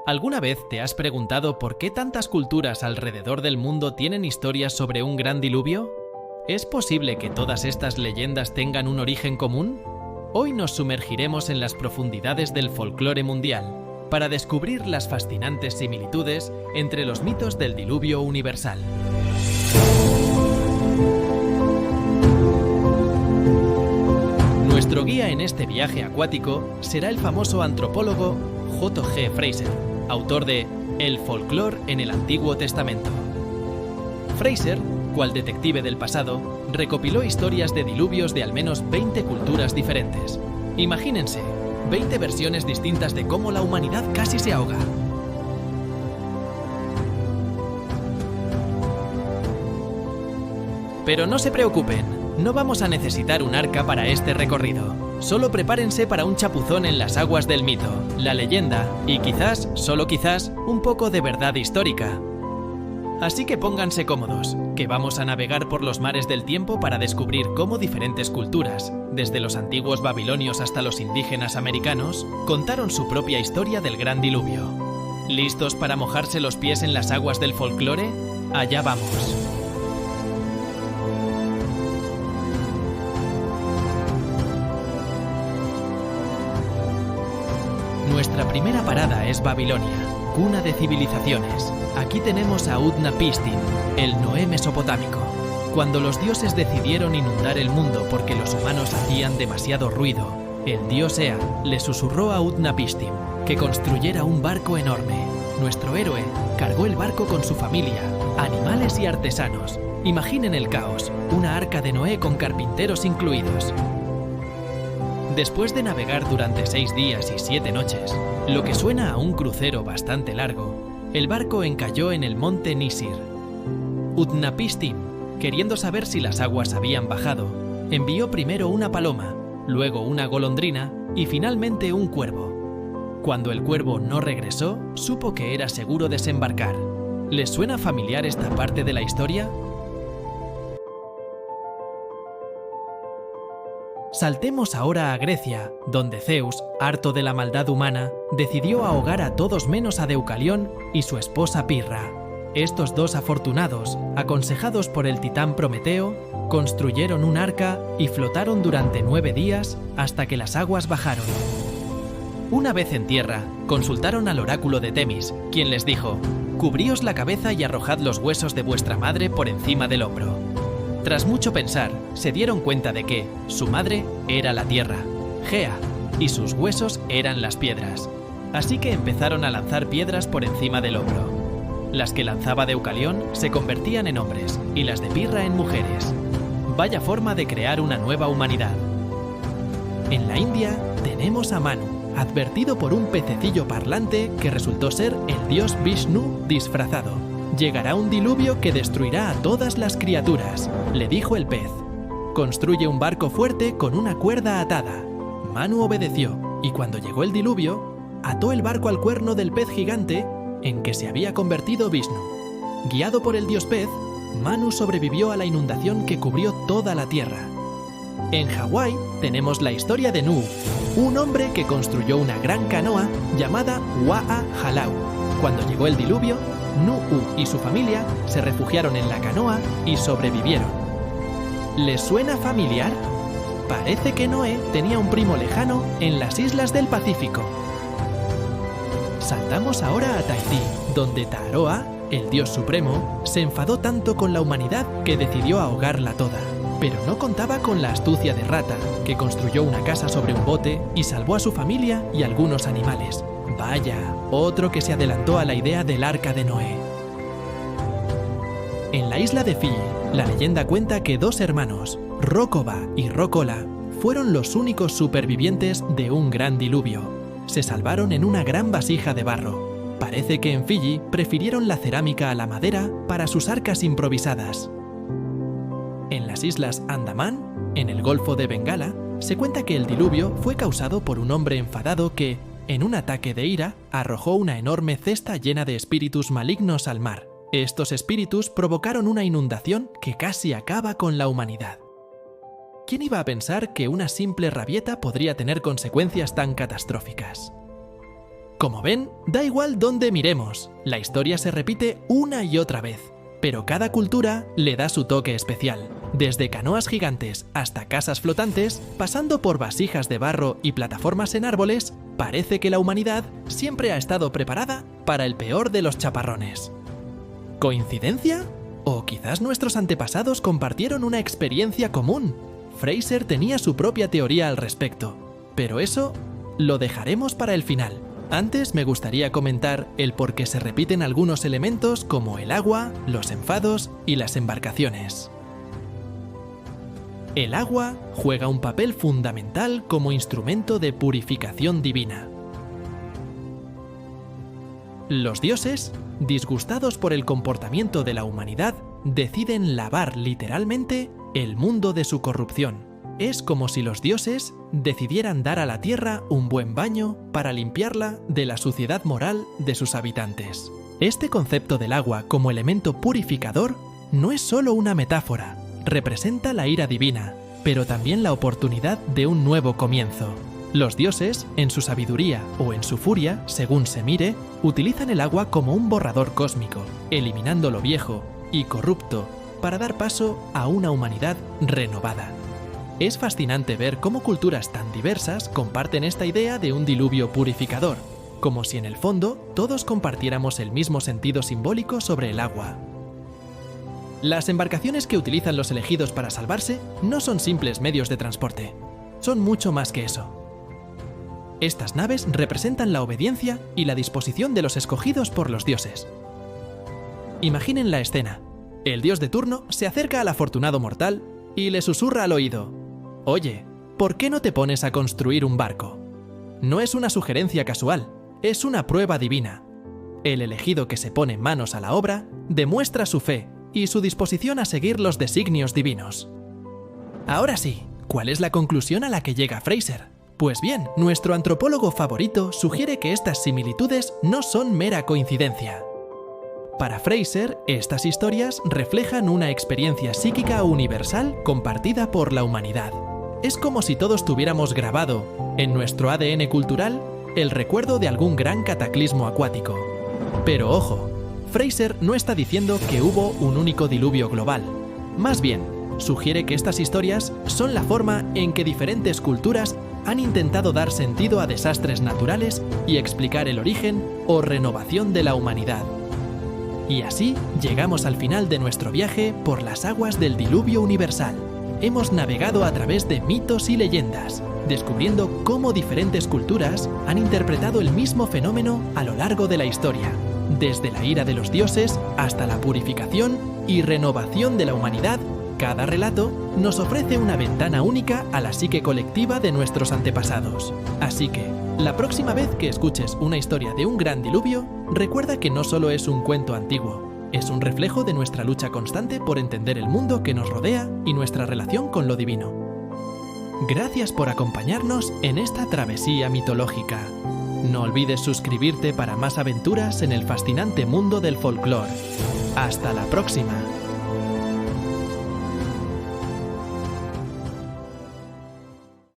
¿Alguna vez te has preguntado por qué tantas culturas alrededor del mundo tienen historias sobre un gran diluvio? ¿Es posible que todas estas leyendas tengan un origen común? Hoy nos sumergiremos en las profundidades del folclore mundial para descubrir las fascinantes similitudes entre los mitos del diluvio universal. Nuestro guía en este viaje acuático será el famoso antropólogo J.G. Frazer, autor de El folclore en el Antiguo Testamento. Frazer, cual detective del pasado, recopiló historias de diluvios de al menos 20 culturas diferentes. Imagínense, 20 versiones distintas de cómo la humanidad casi se ahoga. Pero no se preocupen, no vamos a necesitar un arca para este recorrido. Solo prepárense para un chapuzón en las aguas del mito, la leyenda y quizás, solo quizás, un poco de verdad histórica. Así que pónganse cómodos, que vamos a navegar por los mares del tiempo para descubrir cómo diferentes culturas, desde los antiguos babilonios hasta los indígenas americanos, contaron su propia historia del gran diluvio. ¿Listos para mojarse los pies en las aguas del folclore? ¡Allá vamos! Nuestra primera parada es Babilonia, cuna de civilizaciones. Aquí tenemos a Utnapishtim, el Noé mesopotámico. Cuando los dioses decidieron inundar el mundo porque los humanos hacían demasiado ruido, el dios Ea le susurró a Utnapishtim que construyera un barco enorme. Nuestro héroe cargó el barco con su familia, animales y artesanos. Imaginen el caos, una arca de Noé con carpinteros incluidos. Después de navegar durante 6 días y 7 noches, lo que suena a un crucero bastante largo, el barco encalló en el monte Nisir. Utnapishtim, queriendo saber si las aguas habían bajado, envió primero una paloma, luego una golondrina y finalmente un cuervo. Cuando el cuervo no regresó, supo que era seguro desembarcar. ¿Les suena familiar esta parte de la historia? Saltemos ahora a Grecia, donde Zeus, harto de la maldad humana, decidió ahogar a todos menos a Deucalión y su esposa Pirra. Estos dos afortunados, aconsejados por el titán Prometeo, construyeron un arca y flotaron durante 9 días hasta que las aguas bajaron. Una vez en tierra, consultaron al oráculo de Temis, quien les dijo: «Cubríos la cabeza y arrojad los huesos de vuestra madre por encima del hombro». Tras mucho pensar, se dieron cuenta de que su madre era la tierra, Gea, y sus huesos eran las piedras. Así que empezaron a lanzar piedras por encima del hombro. Las que lanzaba Deucalión se convertían en hombres y las de Pirra en mujeres. Vaya forma de crear una nueva humanidad. En la India tenemos a Manu, advertido por un pececillo parlante que resultó ser el dios Vishnu disfrazado. «Llegará un diluvio que destruirá a todas las criaturas», le dijo el pez. «Construye un barco fuerte con una cuerda atada». Manu obedeció, y cuando llegó el diluvio, ató el barco al cuerno del pez gigante en que se había convertido Vishnu. Guiado por el dios pez, Manu sobrevivió a la inundación que cubrió toda la tierra. En Hawái tenemos la historia de Nu'u, un hombre que construyó una gran canoa llamada Wa'a Halau. Cuando llegó el diluvio, Nu'u y su familia se refugiaron en la canoa y sobrevivieron. ¿Les suena familiar? Parece que Noé tenía un primo lejano en las islas del Pacífico. Saltamos ahora a Tahití, donde Taaroa, el dios supremo, se enfadó tanto con la humanidad que decidió ahogarla toda. Pero no contaba con la astucia de Rata, que construyó una casa sobre un bote y salvó a su familia y algunos animales. Vaya, otro que se adelantó a la idea del arca de Noé. En la isla de Fiyi, la leyenda cuenta que 2 hermanos, Rócoba y Rócola, fueron los únicos supervivientes de un gran diluvio. Se salvaron en una gran vasija de barro. Parece que en Fiyi prefirieron la cerámica a la madera para sus arcas improvisadas. En las islas Andamán, en el Golfo de Bengala, se cuenta que el diluvio fue causado por un hombre enfadado que, en un ataque de ira, arrojó una enorme cesta llena de espíritus malignos al mar. Estos espíritus provocaron una inundación que casi acaba con la humanidad. ¿Quién iba a pensar que una simple rabieta podría tener consecuencias tan catastróficas? Como ven, da igual dónde miremos, la historia se repite una y otra vez, pero cada cultura le da su toque especial. Desde canoas gigantes hasta casas flotantes, pasando por vasijas de barro y plataformas en árboles, parece que la humanidad siempre ha estado preparada para el peor de los chaparrones. ¿Coincidencia? ¿O quizás nuestros antepasados compartieron una experiencia común? Fraser tenía su propia teoría al respecto, pero eso lo dejaremos para el final. Antes me gustaría comentar el por qué se repiten algunos elementos como el agua, los enfados y las embarcaciones. El agua juega un papel fundamental como instrumento de purificación divina. Los dioses, disgustados por el comportamiento de la humanidad, deciden lavar literalmente el mundo de su corrupción. Es como si los dioses decidieran dar a la tierra un buen baño para limpiarla de la suciedad moral de sus habitantes. Este concepto del agua como elemento purificador no es solo una metáfora, representa la ira divina, pero también la oportunidad de un nuevo comienzo. Los dioses, en su sabiduría o en su furia, según se mire, utilizan el agua como un borrador cósmico, eliminando lo viejo y corrupto para dar paso a una humanidad renovada. Es fascinante ver cómo culturas tan diversas comparten esta idea de un diluvio purificador, como si en el fondo todos compartiéramos el mismo sentido simbólico sobre el agua. Las embarcaciones que utilizan los elegidos para salvarse no son simples medios de transporte, son mucho más que eso. Estas naves representan la obediencia y la disposición de los escogidos por los dioses. Imaginen la escena. El dios de turno se acerca al afortunado mortal y le susurra al oído: «Oye, ¿por qué no te pones a construir un barco?». No es una sugerencia casual, es una prueba divina. El elegido que se pone manos a la obra demuestra su fe y su disposición a seguir los designios divinos. Ahora sí, ¿cuál es la conclusión a la que llega Fraser? Pues bien, nuestro antropólogo favorito sugiere que estas similitudes no son mera coincidencia. Para Fraser, estas historias reflejan una experiencia psíquica universal compartida por la humanidad. Es como si todos tuviéramos grabado, en nuestro ADN cultural, el recuerdo de algún gran cataclismo acuático. Pero ojo, Fraser no está diciendo que hubo un único diluvio global. Más bien, sugiere que estas historias son la forma en que diferentes culturas han intentado dar sentido a desastres naturales y explicar el origen o renovación de la humanidad. Y así llegamos al final de nuestro viaje por las aguas del diluvio universal. Hemos navegado a través de mitos y leyendas, descubriendo cómo diferentes culturas han interpretado el mismo fenómeno a lo largo de la historia, desde la ira de los dioses hasta la purificación y renovación de la humanidad. Cada relato nos ofrece una ventana única a la psique colectiva de nuestros antepasados. Así que, la próxima vez que escuches una historia de un gran diluvio, recuerda que no solo es un cuento antiguo, es un reflejo de nuestra lucha constante por entender el mundo que nos rodea y nuestra relación con lo divino. Gracias por acompañarnos en esta travesía mitológica. No olvides suscribirte para más aventuras en el fascinante mundo del folclore. ¡Hasta la próxima!